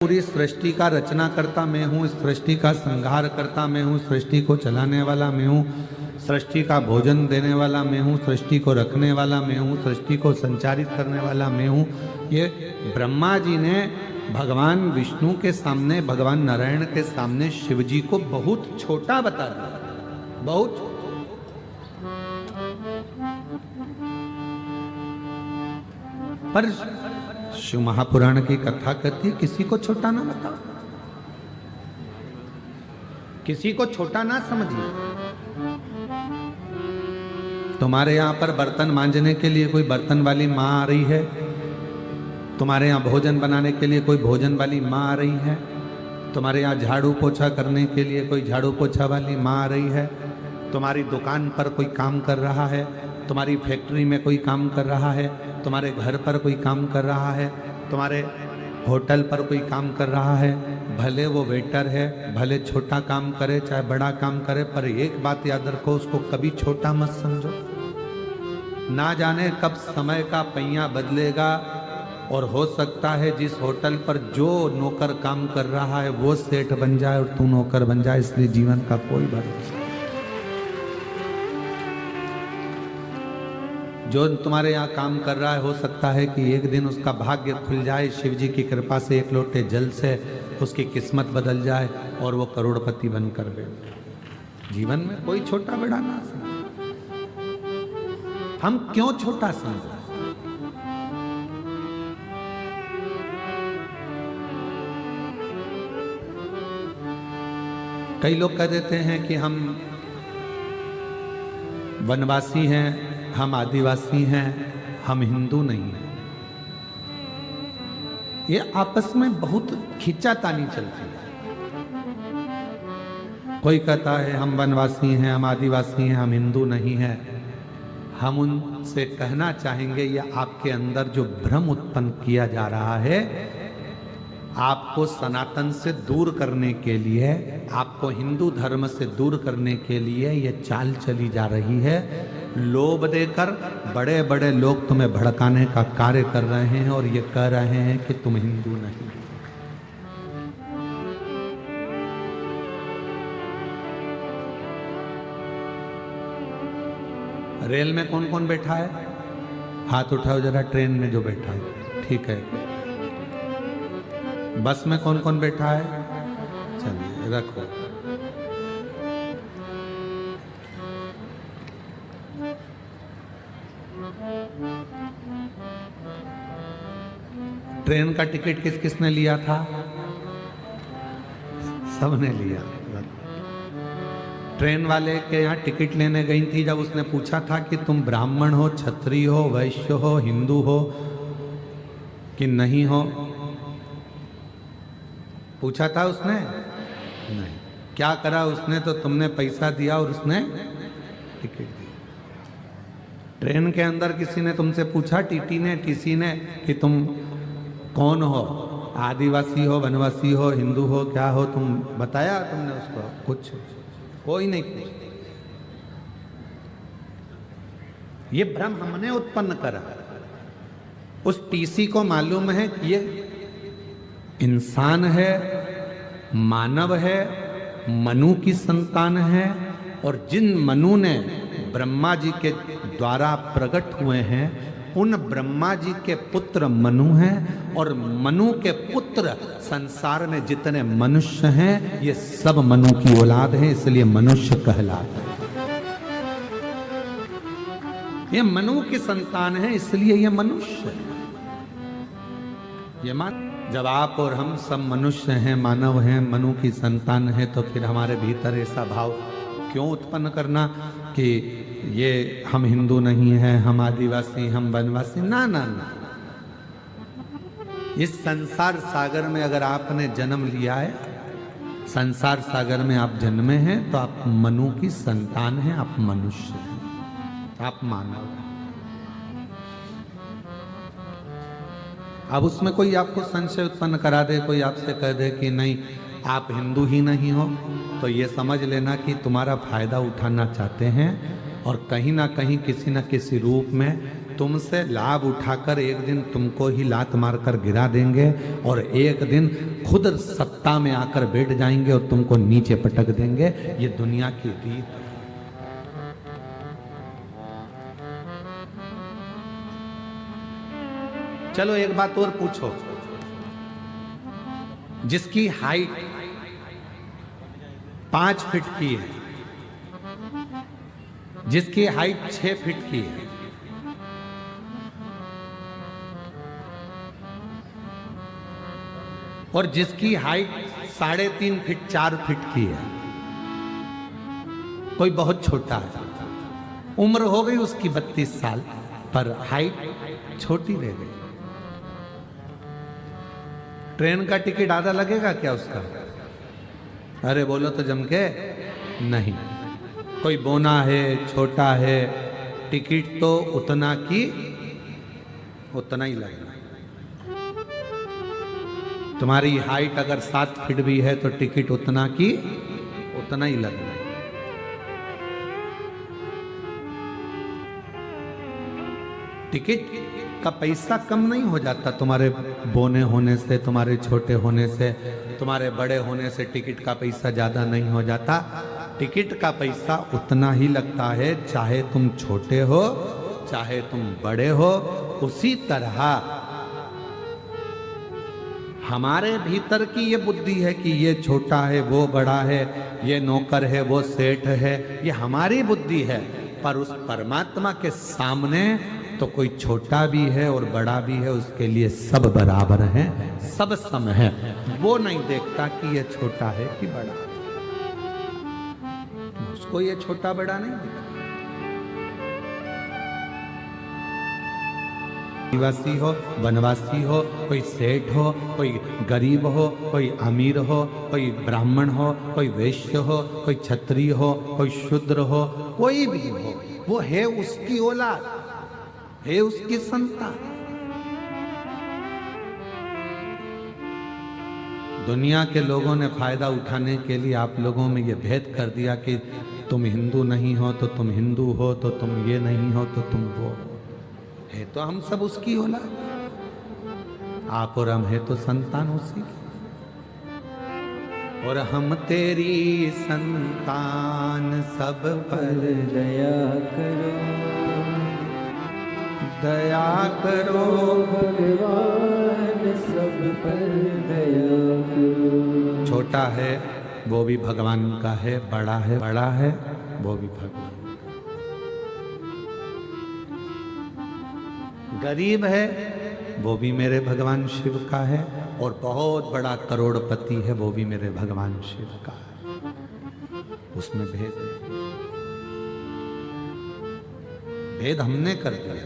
पूरी सृष्टि का रचना करता मैं हूँ, सृष्टि का संहार करता मैं हूँ, सृष्टि को चलाने वाला मैं हूँ, सृष्टि का भोजन देने वाला मैं हूँ, सृष्टि को रखने वाला मैं हूँ, सृष्टि को संचारित करने वाला मैं हूँ। ये ब्रह्मा जी ने भगवान विष्णु के सामने, भगवान नारायण के सामने शिव जी को बहुत छोटा बता दिया, बहुत छोटा। पर शिव महापुराण की कथा कहती है किसी को छोटा ना बताओ, किसी को छोटा ना समझिए। तुम्हारे यहां पर बर्तन मांजने के लिए कोई बर्तन वाली माँ आ रही है, तुम्हारे यहाँ भोजन बनाने के लिए कोई भोजन वाली माँ आ रही है, तुम्हारे यहाँ झाड़ू पोछा करने के लिए कोई झाड़ू पोछा वाली माँ आ रही है, तुम्हारी दुकान पर कोई काम कर रहा है, तुम्हारी फैक्ट्री में कोई काम कर रहा है, तुम्हारे घर पर कोई काम कर रहा है, तुम्हारे होटल पर कोई काम कर रहा है, भले वो वेटर है, भले छोटा काम करे चाहे बड़ा काम करे, पर एक बात याद रखो, उसको कभी छोटा मत समझो। ना जाने कब समय का पहिया बदलेगा और हो सकता है जिस होटल पर जो नौकर काम कर रहा है वो सेठ बन जाए और तू नौकर बन जाए, इसलिए जीवन का कोई भरोसा। जो तुम्हारे यहाँ काम कर रहा है हो सकता है कि एक दिन उसका भाग्य खुल जाए, शिव जी की कृपा से एक लोटे जल से उसकी किस्मत बदल जाए और वो करोड़पति बनकर बैठे। जीवन में कोई छोटा बड़ा ना समझे। हम क्यों छोटा समझे? कई लोग कह देते हैं कि हम वनवासी हैं, हम आदिवासी हैं, हम हिंदू नहीं हैं। ये आपस में बहुत खींचातानी चलती है। कोई कहता है हम वनवासी हैं, हम आदिवासी हैं, हम हिंदू नहीं हैं। हम उनसे कहना चाहेंगे ये आपके अंदर जो भ्रम उत्पन्न किया जा रहा है, आपको सनातन से दूर करने के लिए, आपको हिंदू धर्म से दूर करने के लिए ये चाल चली जा रही है। लोभ देकर बड़े बड़े लोग तुम्हें भड़काने का कार्य कर रहे हैं और ये कह रहे हैं कि तुम हिंदू नहीं। रेल में कौन कौन बैठा है? हाथ उठाओ जरा। ट्रेन में जो बैठा है, ठीक है। बस में कौन कौन बैठा है? चलिए रखो। ट्रेन का टिकट किस किसने लिया था? सबने लिया। ट्रेन वाले के यहाँ टिकट लेने गई थी, जब उसने पूछा था कि तुम ब्राह्मण हो, क्षत्रिय हो, वैश्य हो, हिंदू हो कि नहीं हो, पूछा था उसने? नहीं। क्या करा उसने? तो तुमने पैसा दिया और उसने टिकट दिया। ट्रेन के अंदर किसी ने तुमसे पूछा, टीटी ने, टीसी ने, कि तुम कौन हो? आदिवासी हो, वनवासी हो, हिंदू हो, क्या हो? तुम बताया तुमने उसको? कुछ कोई नहीं पूछता। ये भ्रम हमने उत्पन्न करा। उस टीसी को मालूम है कि ये इंसान है, मानव है, मनु की संतान है, और जिन मनु ने ब्रह्मा जी के द्वारा प्रकट हुए हैं उन ब्रह्मा जी के पुत्र मनु हैं, और मनु के पुत्र संसार में जितने मनुष्य हैं ये सब मनु की औलाद हैं, इसलिए मनुष्य कहलाते हैं। ये मनु की संतान है इसलिए ये मनुष्य है। ये मान जब आप और हम सब मनुष्य हैं, मानव हैं, मनु की संतान है, तो फिर हमारे भीतर ऐसा भाव क्यों उत्पन्न करना कि ये हम हिंदू नहीं हैं, हम आदिवासी, हम वनवासी? ना ना ना। इस संसार सागर में अगर आपने जन्म लिया है, संसार सागर में आप जन्मे हैं, तो आप मनु की संतान हैं, आप मनुष्य हैं, आप मानव हैं। अब उसमें कोई आपको संशय उत्पन्न करा दे, कोई आपसे कह दे कि नहीं आप हिंदू ही नहीं हो, तो ये समझ लेना कि तुम्हारा फायदा उठाना चाहते हैं और कहीं ना कहीं किसी न किसी रूप में तुमसे लाभ उठाकर एक दिन तुमको ही लात मारकर गिरा देंगे और एक दिन खुद सत्ता में आकर बैठ जाएंगे और तुमको नीचे पटक देंगे। ये दुनिया की रीत है। चलो एक बात और पूछो, जिसकी हाइट 5 फीट की है, जिसकी हाइट 6 फीट की है, और जिसकी हाइट 3.5 फीट 4 फीट की है, कोई बहुत छोटा है, उम्र हो गई उसकी 32 साल, पर हाइट छोटी रह गई। ट्रेन का टिकट आधा लगेगा क्या उसका? अरे बोलो तो जम के नहीं। कोई बोना है, छोटा है, टिकट तो उतना की उतना ही लगना। तुम्हारी हाइट अगर 7 फीट भी है तो टिकट उतना की उतना ही लगना। टिकट का पैसा कम नहीं हो जाता तुम्हारे बोने होने से, तुम्हारे छोटे होने से, तुम्हारे बड़े होने से टिकट का पैसा ज्यादा नहीं हो जाता। टिकट का पैसा उतना ही लगता है, चाहे तुम छोटे हो चाहे तुम बड़े हो। उसी तरह हमारे भीतर की ये बुद्धि है कि ये छोटा है, वो बड़ा है, ये नौकर है, वो सेठ है, ये हमारी बुद्धि है। पर उस परमात्मा के सामने तो कोई छोटा भी है और बड़ा भी है, उसके लिए सब बराबर हैं, सब सम है। वो नहीं देखता कि ये छोटा है कि बड़ा, उसको ये छोटा बड़ा नहीं दिखता। आदिवासी हो, वनवासी हो, कोई सेठ हो, कोई गरीब हो, कोई अमीर हो, कोई ब्राह्मण हो, कोई वैश्य हो, कोई क्षत्रिय हो, कोई शूद्र हो, कोई भी हो, वो है उसकी औलाद, है उसकी संतान। दुनिया के लोगों ने फायदा उठाने के लिए आप लोगों में ये भेद कर दिया कि तुम हिंदू नहीं हो तो तुम हिंदू हो, तो तुम ये नहीं हो तो तुम वो हो। है तो हम सब उसकी औलाद, आप और हम है तो संतान उसी की। और हम तेरी संतान, सब पर दया करो, दया करो भगवान, सब पर दया करो। छोटा है वो भी भगवान का है, बड़ा है वो भी भगवान। गरीब है वो भी मेरे भगवान शिव का है, और बहुत बड़ा करोड़पति है वो भी मेरे भगवान शिव का है। उसमें भेद है, भेद हमने कर दिया।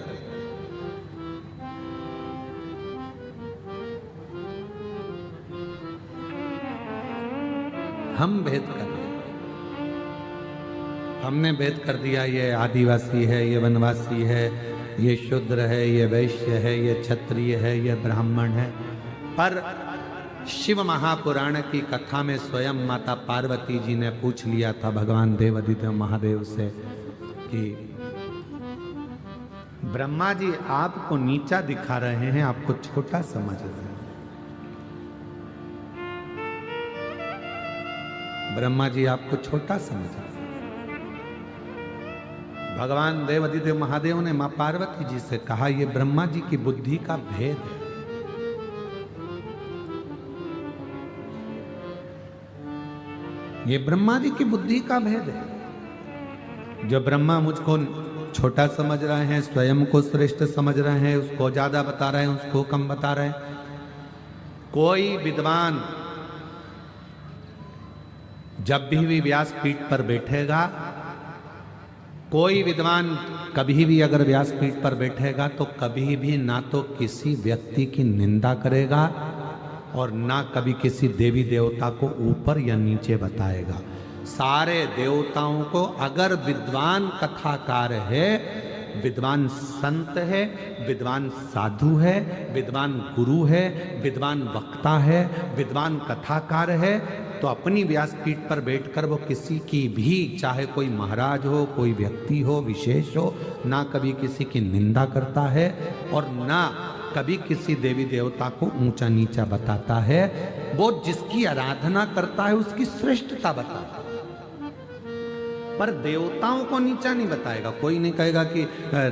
हम भेद कर दिया, हमने भेद कर दिया। ये आदिवासी है, ये वनवासी है, ये शूद्र है, ये वैश्य है, ये क्षत्रिय है, ये ब्राह्मण है। पर शिव महापुराण की कथा में स्वयं माता पार्वती जी ने पूछ लिया था भगवान देवादिदेव महादेव से कि ब्रह्मा जी आपको नीचा दिखा रहे हैं, आपको छोटा समझ रहे हैं। ब्रह्मा जी आपको छोटा समझ रहे हैं। भगवान देवादिदेव महादेव ने मां पार्वती जी से कहा, यह ब्रह्मा जी की बुद्धि का भेद है। ये ब्रह्मा जी की बुद्धि का भेद है। जो ब्रह्मा मुझको छोटा समझ रहे हैं, स्वयं को श्रेष्ठ समझ रहे हैं, उसको ज्यादा बता रहे हैं, उसको कम बता रहे हैं। कोई विद्वान जब भी व्यासपीठ पर बैठेगा, कोई विद्वान कभी भी अगर व्यासपीठ पर बैठेगा तो कभी भी ना तो किसी व्यक्ति की निंदा करेगा और ना कभी किसी देवी देवता को ऊपर या नीचे बताएगा। सारे देवताओं को, अगर विद्वान कथाकार है, विद्वान संत है, विद्वान साधु है, विद्वान गुरु है, विद्वान वक्ता है, विद्वान कथाकार है, तो अपनी व्यासपीठ पर बैठकर वो किसी की भी, चाहे कोई महाराज हो, कोई व्यक्ति हो, विशेष हो, ना कभी किसी की निंदा करता है और ना कभी किसी देवी देवता को ऊंचा नीचा बताता है। वो जिसकी आराधना करता है उसकी श्रेष्ठता बताता है, पर देवताओं को नीचा नहीं बताएगा। कोई नहीं कहेगा कि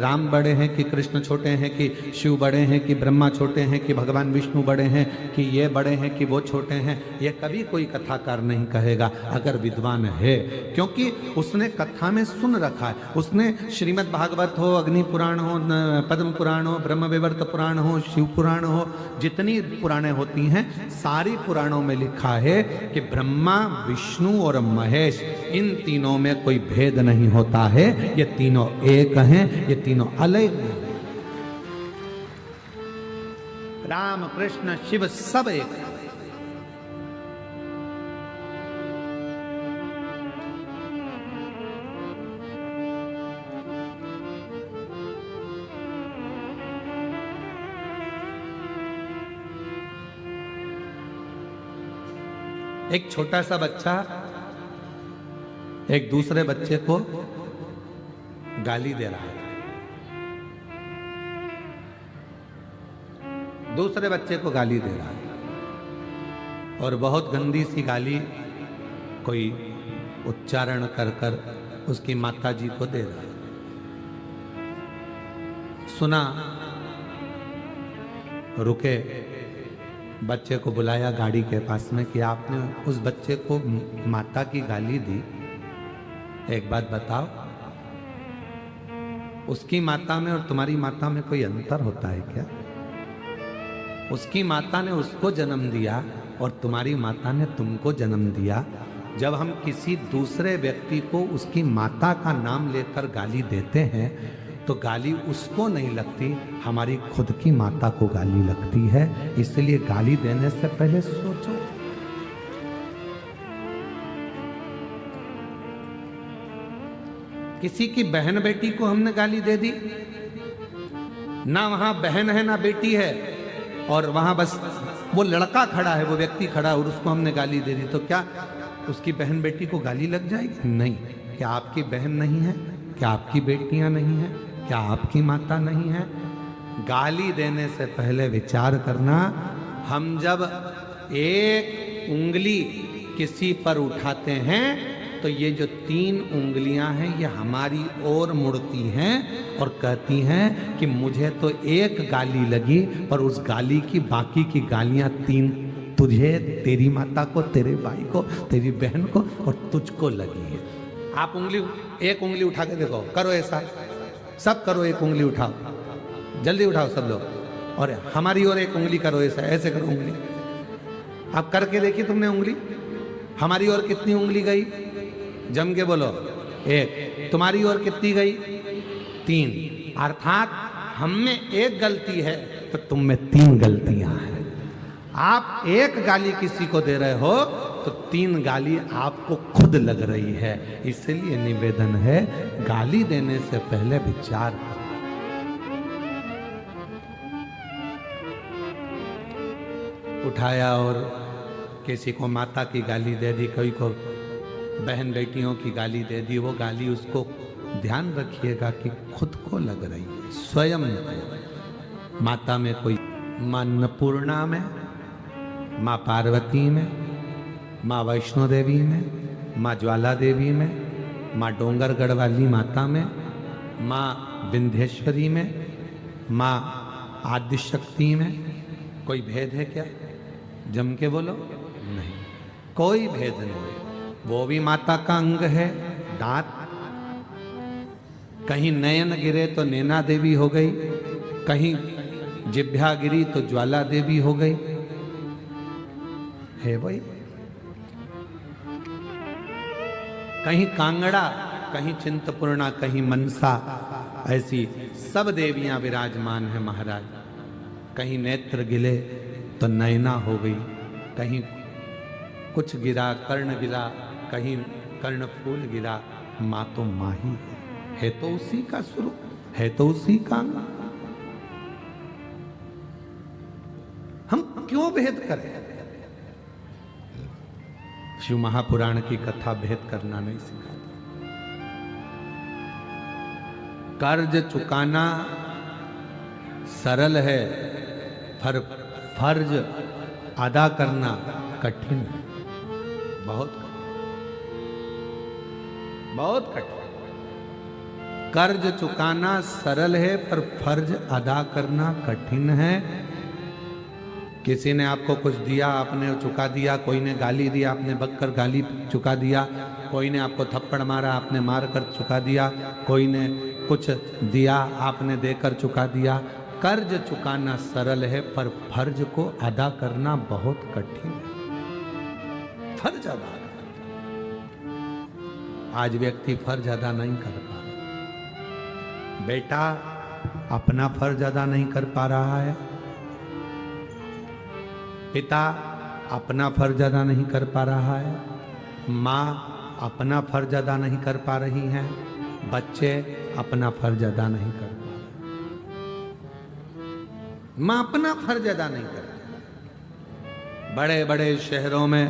राम बड़े हैं, कि कृष्ण छोटे हैं, कि शिव बड़े हैं, कि ब्रह्मा छोटे हैं, कि भगवान विष्णु बड़े हैं, कि ये बड़े हैं, कि वो छोटे हैं। ये कभी कोई कथाकार नहीं कहेगा अगर विद्वान है, क्योंकि उसने कथा में सुन रखा है। उसने श्रीमद् भागवत हो, अग्नि पुराण हो, पद्म पुराण हो, ब्रह्म विवर्त पुराण हो, शिव पुराण हो, जितनी पुराणें होती हैं सारी पुराणों में लिखा है कि ब्रह्मा, विष्णु और महेश, इन तीनों में कोई भेद नहीं होता है। ये तीनों एक हैं, ये तीनों अलग हैं। राम, कृष्ण, शिव सब एक हैं। एक छोटा सा बच्चा एक दूसरे बच्चे को गाली दे रहा है, दूसरे बच्चे को गाली दे रहा है और बहुत गंदी सी गाली कोई उच्चारण कर कर उसकी माता जी को दे रहा है। सुना, रुके, बच्चे को बुलाया गाड़ी के पास में कि आपने उस बच्चे को माता की गाली दी, एक बात बताओ, उसकी माता में और तुम्हारी माता में कोई अंतर होता है क्या? उसकी माता ने उसको जन्म दिया और तुम्हारी माता ने तुमको जन्म दिया। जब हम किसी दूसरे व्यक्ति को उसकी माता का नाम लेकर गाली देते हैं तो गाली उसको नहीं लगती, हमारी खुद की माता को गाली लगती है। इसलिए गाली देने से पहले सोचो। किसी की बहन बेटी को हमने गाली दे दी, ना वहां बहन है ना बेटी है, और वहां बस वो लड़का खड़ा है, वो व्यक्ति खड़ा है और उसको हमने गाली दे दी, तो क्या उसकी बहन बेटी को गाली लग जाएगी? नहीं। क्या आपकी बहन नहीं है? क्या आपकी बेटियां नहीं है? क्या आपकी माता नहीं है? गाली देने से पहले विचार करना। हम जब एक उंगली किसी पर उठाते हैं तो ये जो 3 उंगलियां हैं ये हमारी ओर मुड़ती हैं और कहती हैं कि मुझे तो एक गाली लगी, पर उस गाली की बाकी की गालियां 3 तुझे, तेरी माता को, तेरे भाई को, तेरी बहन को और तुझको लगी है। आप एक उंगली उठा के देखो, करो ऐसा, सब करो, एक उंगली उठाओ, जल्दी उठाओ सब लोग, और हमारी ओर एक उंगली करो, ऐसा ऐसे करो उंगली। आप करके देखिए तुमने उंगली, हमारी ओर कितनी उंगली गई? जम के बोलो, 1। तुम्हारी ओर कितनी गई? 3। अर्थात हम में एक गलती है तो तुम में 3 गलतियां हैं। आप एक गाली किसी को दे रहे हो तो 3 गाली आपको खुद लग रही है। इसलिए निवेदन है, गाली देने से पहले विचार। उठाया और किसी को माता की गाली दे दी, कोई को बहन बेटियों की गाली दे दी, वो गाली उसको ध्यान रखिएगा कि खुद को लग रही है, स्वयं को। माता में कोई, मां अन्नपूर्णा में, मां पार्वती में, मां वैष्णो देवी में, मां ज्वाला देवी में, मां डोंगरगढ़ वाली माता में, मां विंध्येश्वरी में, मां आदिशक्ति में कोई भेद है क्या? जम के बोलो, नहीं, कोई भेद नहीं। वो भी माता का अंग है, दांत। कहीं नयन गिरे तो नैना देवी हो गई, कहीं जिभ्या गिरी तो ज्वाला देवी हो गई, है भाई। कहीं कांगड़ा, कहीं चिंतपूर्णा, कहीं मनसा, ऐसी सब देवियां विराजमान है महाराज। कहीं नेत्र गिले तो नैना हो गई, कहीं कुछ गिरा, कर्ण गिरा, कहीं कर्ण फूल गिरा, माँ तो माँ ही है तो उसी का स्वरूप, है तो उसी का। हम क्यों भेद करें? शिव महापुराण की कथा भेद करना नहीं सिखाता। कर्ज चुकाना सरल है, पर फर्ज अदा करना कठिन है, बहुत कठिन। कर्ज चुकाना सरल है, पर फर्ज अदा करना कठिन है। किसी ने आपको कुछ दिया, आपने चुका दिया। कोई ने गाली दिया, आपने बककर गाली चुका दिया। कोई ने आपको थप्पड़ मारा, आपने मार कर चुका दिया। कोई ने कुछ दिया, आपने देकर चुका दिया। कर्ज चुकाना सरल है, पर फर्ज को अदा करना बहुत कठिन है। फर्ज अदा आज व्यक्ति फर्ज अदा नहीं कर पा रहा। बेटा अपना फर्ज अदा नहीं कर पा रहा है, पिता अपना फर्ज अदा नहीं कर पा रहा है, माँ अपना फर्ज अदा नहीं कर पा रही हैं, बच्चे अपना फर्ज अदा नहीं कर पा रहे। माँ अपना फर्ज अदा नहीं कर रही। बड़े बड़े शहरों में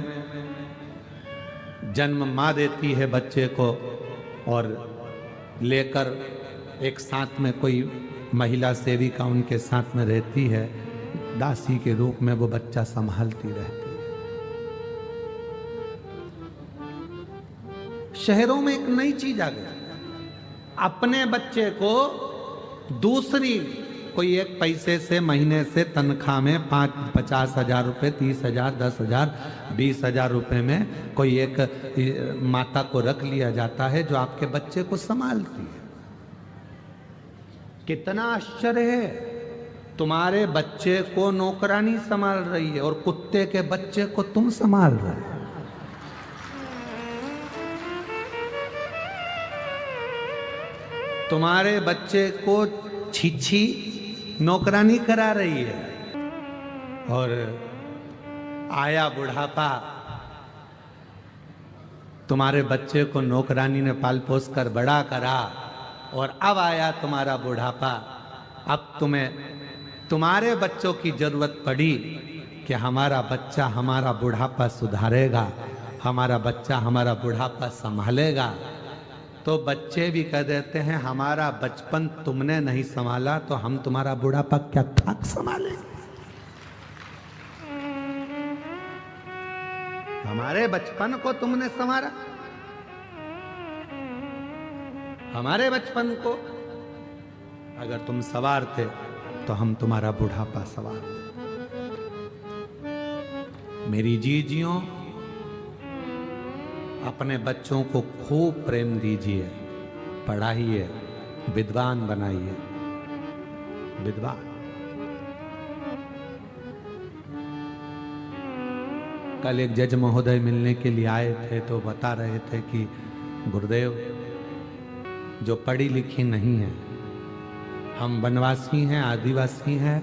जन्म माँ देती है बच्चे को, और लेकर एक साथ में कोई महिला सेविका उनके साथ में रहती है, दासी के रूप में वो बच्चा संभालती रहती है। शहरों में एक नई चीज आ गई, अपने बच्चे को दूसरी कोई एक पैसे से महीने से तनख्वाह में 50,000 रुपए, 30,000, 10,000, 20,000 रुपए में कोई एक माता को रख लिया जाता है जो आपके बच्चे को संभालती है। कितना आश्चर्य है, तुम्हारे बच्चे को नौकरानी संभाल रही है और कुत्ते के बच्चे को तुम संभाल रहे हो। तुम्हारे बच्चे को छिछी नौकरानी करा रही है, और आया बुढ़ापा, तुम्हारे बच्चे को नौकरानी ने पाल पोस कर बड़ा करा, और अब आया तुम्हारा बुढ़ापा। अब तुम्हारे बच्चों की जरूरत पड़ी कि हमारा बच्चा हमारा बुढ़ापा सुधारेगा, हमारा बच्चा हमारा बुढ़ापा संभालेगा। तो बच्चे भी कह देते हैं हमारा बचपन तुमने नहीं संभाला तो हम तुम्हारा बुढ़ापा क्या खाक संभाले। हमारे बचपन को तुमने संभाला, हमारे बचपन को अगर तुम सवार थे तो हम तुम्हारा बुढ़ापा सवार। मेरी जीजियों, अपने बच्चों को खूब प्रेम दीजिए, पढ़ाइए, विद्वान बनाइए, विद्वान। कल एक जज महोदय मिलने के लिए आए थे तो बता रहे थे कि गुरुदेव, जो पढ़ी लिखी नहीं है, हम वनवासी हैं, आदिवासी हैं,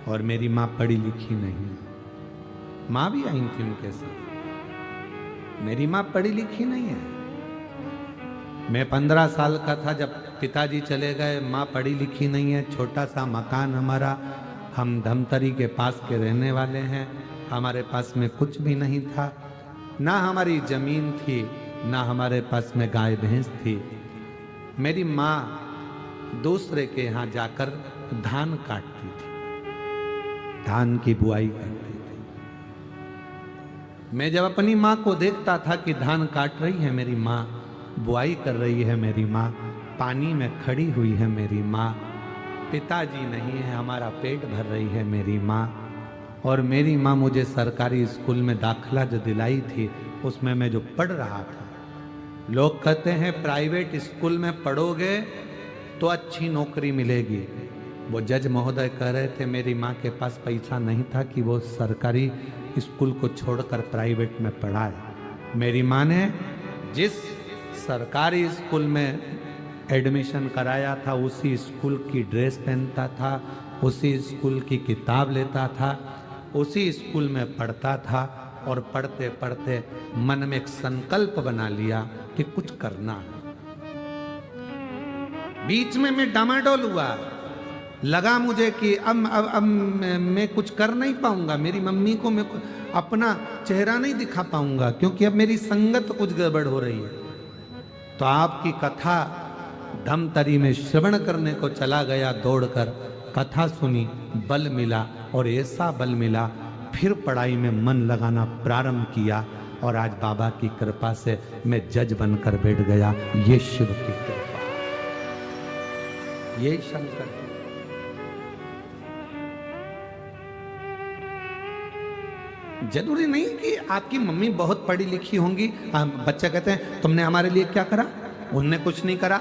और मेरी माँ पढ़ी लिखी नहीं। माँ भी आई थी उनके साथ, मेरी माँ पढ़ी लिखी नहीं है। मैं 15 साल का था जब पिताजी चले गए, माँ पढ़ी लिखी नहीं है। छोटा सा मकान हमारा, हम धमतरी के पास के रहने वाले हैं, हमारे पास में कुछ भी नहीं था, ना हमारी जमीन थी, ना हमारे पास में गाय भैंस थी। मेरी माँ दूसरे के यहाँ जाकर धान काटती थी, धान की बुआई करती थी। मैं जब अपनी माँ को देखता था कि धान काट रही है मेरी माँ, बुआई कर रही है मेरी माँ, पानी में खड़ी हुई है मेरी माँ, पिताजी नहीं है, हमारा पेट भर रही है मेरी माँ। और मेरी माँ मुझे सरकारी स्कूल में दाखिला जो दिलाई थी, उसमें मैं जो पढ़ रहा था, लोग कहते हैं प्राइवेट स्कूल में पढ़ोगे तो अच्छी नौकरी मिलेगी। वो जज महोदय कह रहे थे मेरी माँ के पास पैसा नहीं था कि वो सरकारी स्कूल को छोड़कर प्राइवेट में पढ़ाए। मेरी माँ ने जिस सरकारी स्कूल में एडमिशन कराया था, उसी स्कूल की ड्रेस पहनता था, उसी स्कूल की किताब लेता था, उसी स्कूल में पढ़ता था, और पढ़ते पढ़ते मन में एक संकल्प बना लिया कि कुछ करना है। बीच में मैं डामाडोल हुआ, लगा मुझे कि अब मैं कुछ कर नहीं पाऊंगा, मेरी मम्मी को मैं अपना चेहरा नहीं दिखा पाऊंगा, क्योंकि अब मेरी संगत कुछ गड़बड़ हो रही है। तो आपकी कथा धमतरी में श्रवण करने को चला गया दौड़कर, कथा सुनी, बल मिला, और ऐसा बल मिला फिर पढ़ाई में मन लगाना प्रारंभ किया, और आज बाबा की कृपा से मैं जज बनकर बैठ गया। ये शिव की कृपा, ये शंकर की। जरूरी नहीं कि आपकी मम्मी बहुत पढ़ी लिखी होंगी। बच्चे कहते हैं तुमने हमारे लिए क्या करा, उन्होंने कुछ नहीं करा,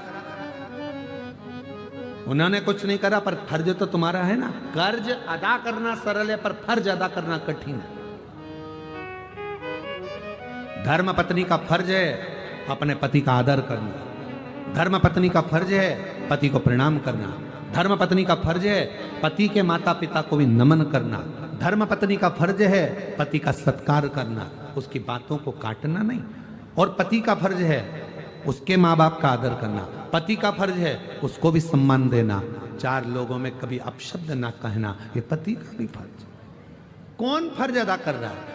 उन्होंने कुछ नहीं करा, पर फर्ज तो तुम्हारा है ना। कर्ज अदा करना सरल है, पर फर्ज अदा करना कठिन है। धर्म पत्नी का फर्ज है अपने पति का आदर करना, धर्म पत्नी का फर्ज है पति को प्रणाम करना, धर्म पत्नी का फर्ज है पति के माता पिता को भी नमन करना, धर्म पत्नी का फर्ज है पति का सत्कार करना, उसकी बातों को काटना नहीं। और पति का फर्ज है उसके माँ बाप का आदर करना, पति का फर्ज है उसको भी सम्मान देना, चार लोगों में कभी अपशब्द ना कहना, ये पति का भी फर्ज। कौन फर्ज अदा कर रहा है?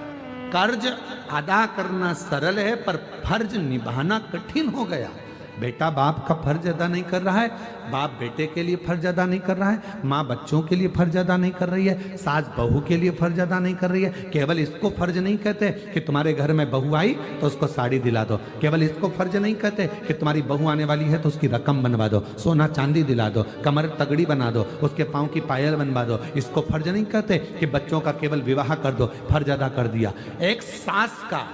कर्ज अदा करना सरल है, पर फर्ज निभाना कठिन हो गया। बेटा बाप का फर्ज अदा नहीं कर रहा है, बाप बेटे के लिए फर्ज अदा नहीं कर रहा है, माँ बच्चों के लिए फर्ज अदा नहीं कर रही है, सास बहू के लिए फर्ज अदा नहीं कर रही है। केवल इसको फर्ज नहीं कहते कि तुम्हारे घर में बहू आई तो उसको साड़ी दिला दो, केवल इसको फर्ज नहीं कहते कि तुम्हारी बहू आने वाली है तो उसकी रकम बनवा दो, सोना चांदी दिला दो, कमर तगड़ी बना दो, उसके पाँव की पायल बनवा दो। इसको फर्ज नहीं कहते कि बच्चों का केवल विवाह कर दो, फर्ज अदा कर दिया। एक सास का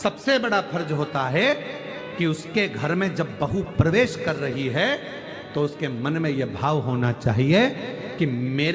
सबसे बड़ा फर्ज होता है कि उसके घर में जब बहू प्रवेश कर रही है तो उसके मन में यह भाव होना चाहिए कि मेरे